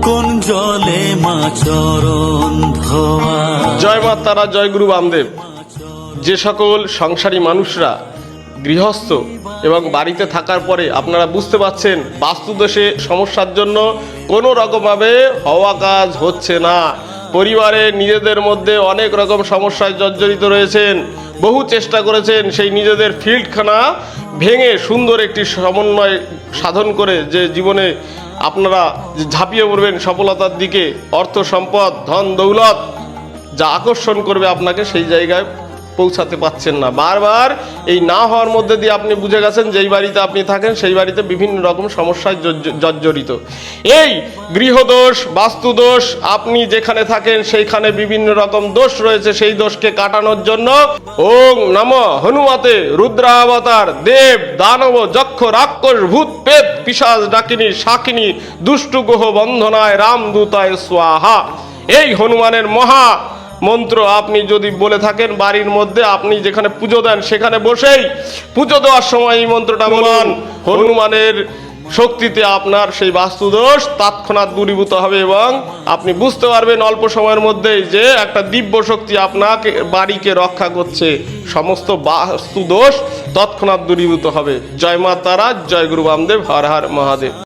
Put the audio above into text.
কোন জলে মা চরণ ধোয়া। জয় মা তারা, জয় গুরু বামদেব। যে সকল সংসারী মানুষরা গৃহস্থ এবং বাড়িতে থাকার পরে আপনারা বুঝতে পাচ্ছেন বাস্তুদোষে সমস্যার জন্য কোনো রকমভাবে হওয়া কাজ হচ্ছে না, পরিবারে নিজেদের মধ্যে অনেক রকম সমস্যায় জর্জরিত রয়েছেন, বহু চেষ্টা করেছেন সেই নিজেদের ফিল্ডখানা ভেঙে সুন্দর একটি সমন্বয় সাধন করে যে জীবনে আপনারা ঝাঁপিয়ে পড়বেন সফলতার দিকে, অর্থ সম্পদ ধন দৌলত যা আকর্ষণ করবে আপনাকে সেই জায়গায় পৌঁছাতে পাচ্ছেন না। বারবার এই না হওয়ার মধ্যে দিয়ে আপনি বুঝে গেছেন যেই বাড়িতে আপনি থাকেন সেই বাড়িতে বিভিন্ন রকম সমস্যায় জর্জরিত। এই গৃহদোষ, বাস্তুদোষ, আপনি যেখানে থাকেন সেইখানে বিভিন্ন রকম দোষ রয়েছে, সেই দোষকে কাটানোর জন্য ওং নমঃ হনুমতে রুদ্রাবতার দেব দানব যক্ষ রাক্ষস ভূত প্রেত পিশাচ ডাকিনী শাকিনী দুষ্টু গ্রহ বন্ধনায় রামদূতায় স্বাহা। এই হনুমানের মহা মন্ত্র আপনি যদি বলে থাকেন বাড়ির মধ্যে, আপনি যেখানে পুজো দেন সেখানে বসেই পুজো দেওয়ার সময় এই মন্ত্রটা বলুন, হনুমানের শক্তিতে আপনার সেই বাস্তুদোষ তৎক্ষণাৎ দূরীভূত হবে এবং আপনি বুঝতে পারবেন অল্প সময়ের মধ্যেই যে একটা দিব্য শক্তি আপনাকে বাড়িকে রক্ষা করছে, সমস্ত বাস্তুদোষ তৎক্ষণাৎ দূরীভূত হবে। জয় মা তারা, জয় গুরু বামদেব, হর হর মহাদেব।